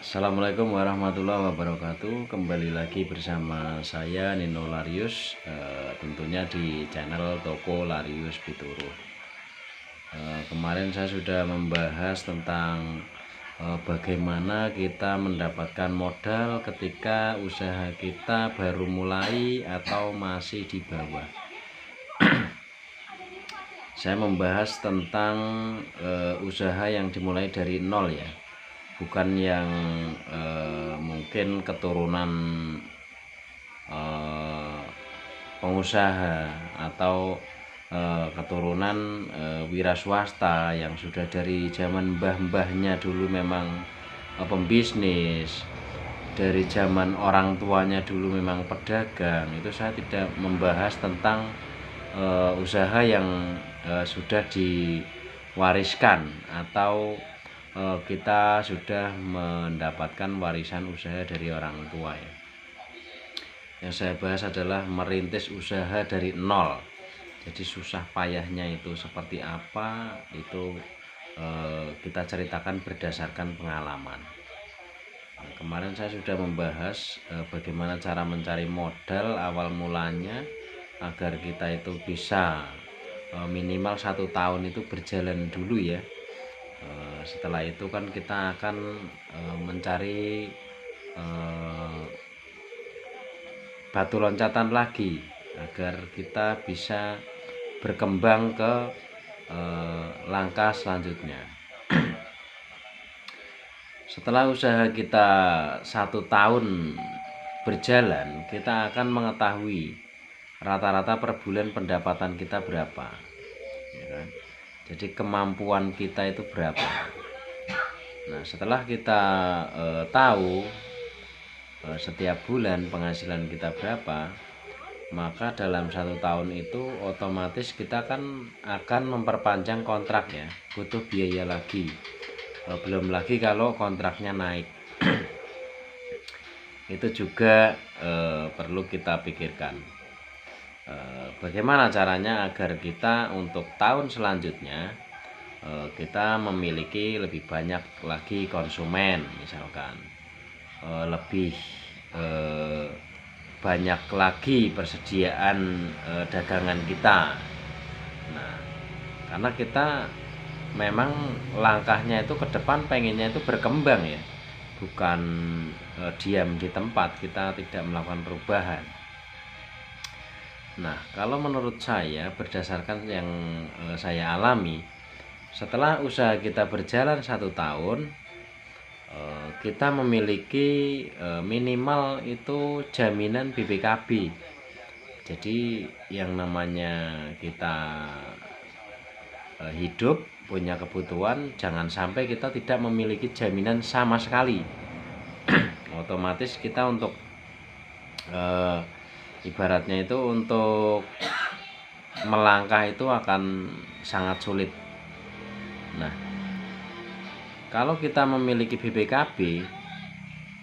Assalamualaikum warahmatullahi wabarakatuh. Kembali lagi bersama saya Nino Larius, tentunya di channel Toko Larius Pituruh. Kemarin saya sudah membahas tentang bagaimana kita mendapatkan modal ketika usaha kita baru mulai atau masih di bawah. Saya membahas tentang usaha yang dimulai dari nol ya, bukan yang mungkin keturunan pengusaha atau keturunan wira swasta yang sudah dari zaman mbah-mbahnya dulu memang pembisnis, dari zaman orang tuanya dulu memang pedagang. Itu saya tidak membahas tentang usaha yang sudah diwariskan atau kita sudah mendapatkan warisan usaha dari orang tua ya. Yang saya bahas adalah merintis usaha dari nol. Jadi susah payahnya itu seperti apa, itu kita ceritakan berdasarkan pengalaman. Kemarin saya sudah membahas bagaimana cara mencari modal awal mulanya agar kita itu bisa minimal 1 tahun itu berjalan dulu ya. Setelah itu kan kita akan mencari batu loncatan lagi agar kita bisa berkembang ke langkah selanjutnya. Setelah usaha kita 1 tahun berjalan, kita akan mengetahui rata-rata per bulan pendapatan kita berapa ya kan? Jadi kemampuan kita itu berapa. Nah, setelah kita tahu setiap bulan penghasilan kita berapa, maka dalam 1 tahun itu otomatis kita kan akan memperpanjang kontrak ya, butuh biaya lagi. Belum lagi kalau kontraknya naik. Itu juga perlu kita pikirkan. Bagaimana caranya agar kita untuk tahun selanjutnya kita memiliki lebih banyak lagi konsumen, misalkan lebih banyak lagi persediaan dagangan kita. Nah, karena kita memang langkahnya itu ke depan pengennya itu berkembang ya, bukan diam di tempat, kita tidak melakukan perubahan. Nah, kalau menurut saya berdasarkan yang saya alami, setelah usaha kita berjalan 1 tahun, kita memiliki minimal itu jaminan BPKB. Jadi yang namanya kita hidup, punya kebutuhan, jangan sampai kita tidak memiliki jaminan sama sekali. Otomatis kita untuk ibaratnya itu untuk melangkah itu akan sangat sulit. Nah, kalau kita memiliki BPKB,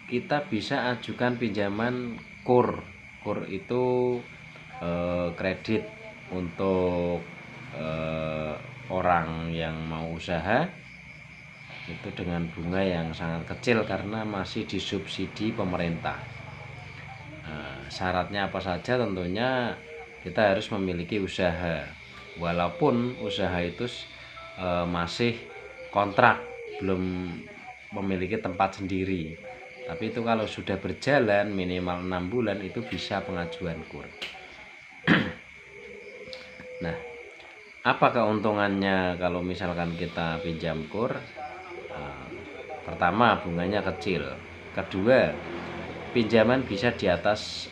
kita bisa ajukan pinjaman KUR. KUR itu kredit untuk orang yang mau usaha, itu dengan bunga yang sangat kecil karena masih disubsidi pemerintah. Syaratnya apa saja? Tentunya kita harus memiliki usaha, walaupun usaha itu masih kontrak, belum memiliki tempat sendiri. Tapi itu kalau sudah berjalan minimal 6 bulan itu bisa pengajuan KUR. Nah, apa keuntungannya kalau misalkan kita pinjam KUR? Pertama, bunganya kecil. Kedua, pinjaman bisa di atas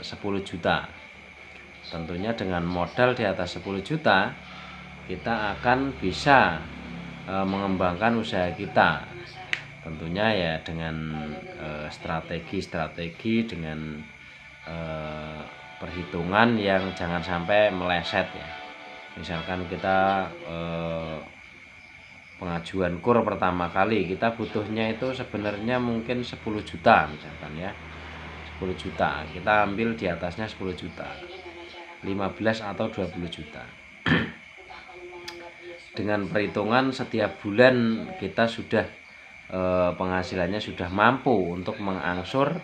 10 juta. Tentunya dengan modal di atas 10 juta kita akan bisa mengembangkan usaha kita. Tentunya ya dengan strategi dengan perhitungan yang jangan sampai meleset ya. Misalkan kita pengajuan KUR pertama kali, kita butuhnya itu sebenarnya mungkin 10 juta misalkan ya, 10 juta, kita ambil di atasnya 10 juta, 15 atau 20 juta. Dengan perhitungan setiap bulan kita sudah penghasilannya sudah mampu untuk mengangsur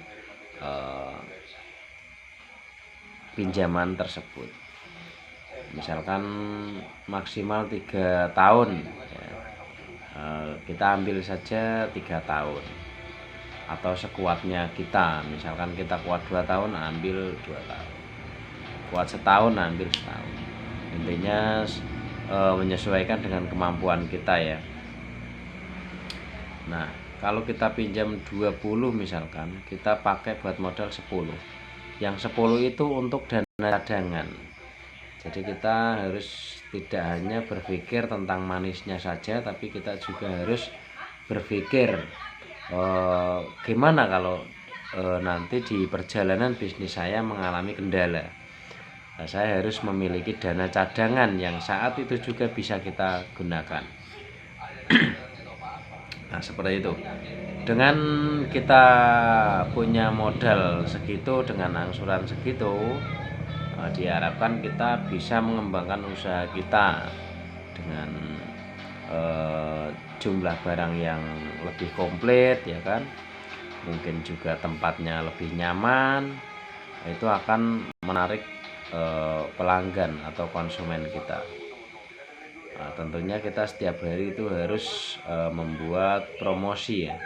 pinjaman tersebut. Misalkan maksimal 3 tahun ya. Kita ambil saja 3 tahun atau sekuatnya kita. Misalkan kita kuat 2 tahun, ambil 2 tahun. Kuat setahun, ambil setahun. Intinya menyesuaikan dengan kemampuan kita ya. Nah, kalau kita pinjam 20 misalkan, kita pakai buat modal 10. Yang 10 itu untuk dana cadangan. Jadi kita harus tidak hanya berpikir tentang manisnya saja, tapi kita juga harus berpikir gimana kalau nanti di perjalanan bisnis saya mengalami kendala. Nah, saya harus memiliki dana cadangan yang saat itu juga bisa kita gunakan. Nah, seperti itu. Dengan kita punya modal segitu, dengan angsuran segitu, diharapkan kita bisa mengembangkan usaha kita dengan jumlah barang yang lebih komplit ya kan, mungkin juga tempatnya lebih nyaman. Itu akan menarik pelanggan atau konsumen kita. Nah, tentunya kita setiap hari itu harus membuat promosi ya.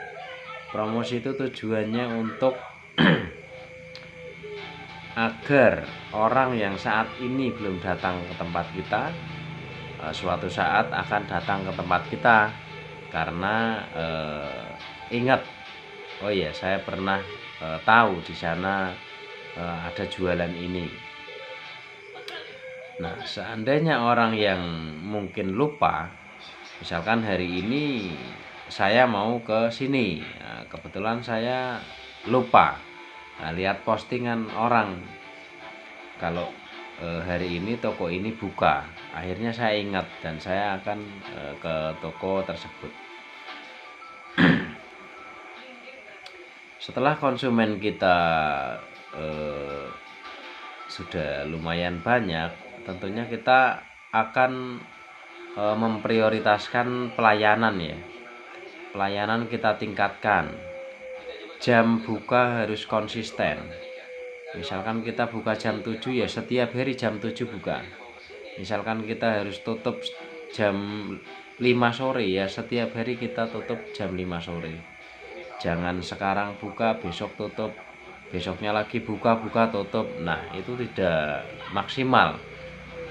Promosi itu tujuannya untuk agar orang yang saat ini belum datang ke tempat kita suatu saat akan datang ke tempat kita, karena ingat, oh iya saya pernah tahu di sana ada jualan ini. Nah, seandainya orang yang mungkin lupa, misalkan hari ini saya mau ke sini, nah, kebetulan saya lupa. Nah, lihat postingan orang kalau hari ini toko ini buka, akhirnya saya ingat dan saya akan ke toko tersebut. Setelah konsumen kita sudah lumayan banyak, tentunya kita akan memprioritaskan pelayanan ya. Pelayanan kita tingkatkan. Jam buka harus konsisten. Misalkan kita buka jam 7 ya setiap hari jam 7 buka. Misalkan kita harus tutup jam 5 sore ya setiap hari kita tutup jam 5 sore. Jangan sekarang buka besok tutup, besoknya lagi buka tutup. Nah, itu tidak maksimal.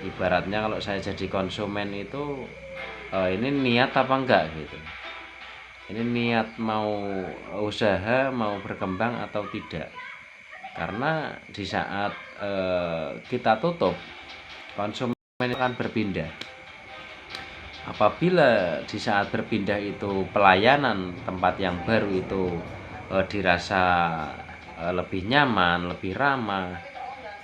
Ibaratnya kalau saya jadi konsumen itu ini niat apa enggak gitu. Ini niat mau usaha, mau berkembang atau tidak. Karena di saat kita tutup, konsumen akan berpindah. Apabila di saat berpindah itu pelayanan tempat yang baru itu dirasa lebih nyaman, lebih ramah,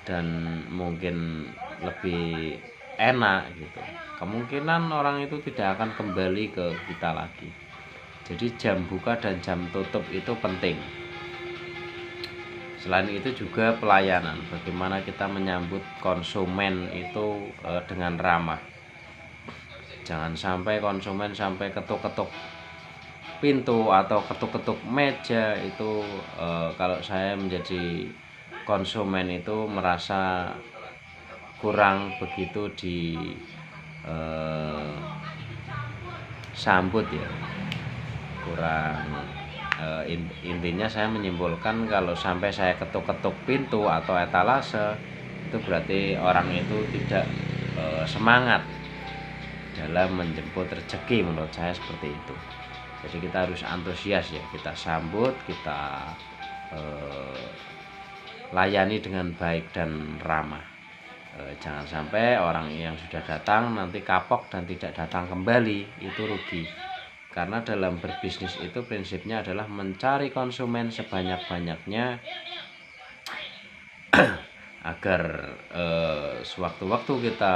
dan mungkin lebih enak gitu, kemungkinan orang itu tidak akan kembali ke kita lagi. Jadi jam buka dan jam tutup itu penting. Selain itu juga pelayanan, bagaimana kita menyambut konsumen itu dengan ramah. Jangan sampai konsumen sampai ketuk-ketuk pintu atau ketuk-ketuk meja itu. Kalau saya menjadi konsumen itu merasa kurang begitu disambut ya, kurang. Intinya saya menyimpulkan kalau sampai saya ketuk-ketuk pintu atau etalase, itu berarti orang itu tidak semangat dalam menjemput rezeki. Menurut saya seperti itu. Jadi kita harus antusias ya, kita sambut, kita layani dengan baik dan ramah. Jangan sampai orang yang sudah datang nanti kapok dan tidak datang kembali, itu rugi. Karena dalam berbisnis itu prinsipnya adalah mencari konsumen sebanyak-banyaknya agar sewaktu-waktu kita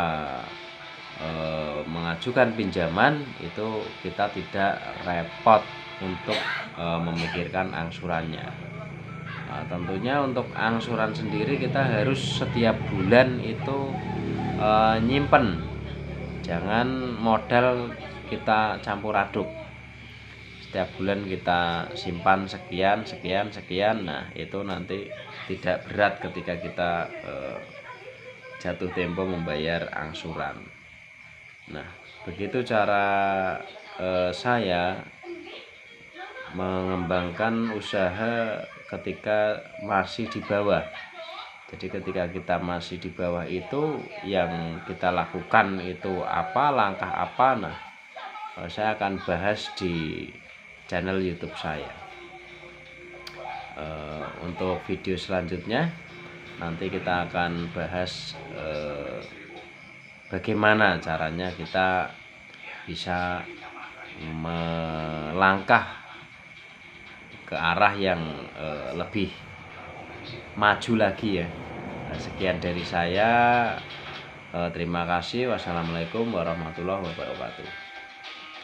mengajukan pinjaman itu kita tidak repot untuk memikirkan angsurannya. Nah, tentunya untuk angsuran sendiri kita harus setiap bulan itu nyimpen, jangan modal kita campur aduk. setiap bulan kita simpan sekian sekian sekian. Nah itu nanti tidak berat ketika kita jatuh tempo membayar angsuran. Nah begitu cara saya mengembangkan usaha ketika masih di bawah. Jadi ketika kita masih di bawah itu yang kita lakukan itu apa, langkah apa. Nah saya akan bahas di channel YouTube saya. Untuk video selanjutnya nanti kita akan bahas bagaimana caranya kita bisa melangkah ke arah yang lebih maju lagi ya. Sekian dari saya. Terima kasih. Wassalamualaikum warahmatullahi wabarakatuh.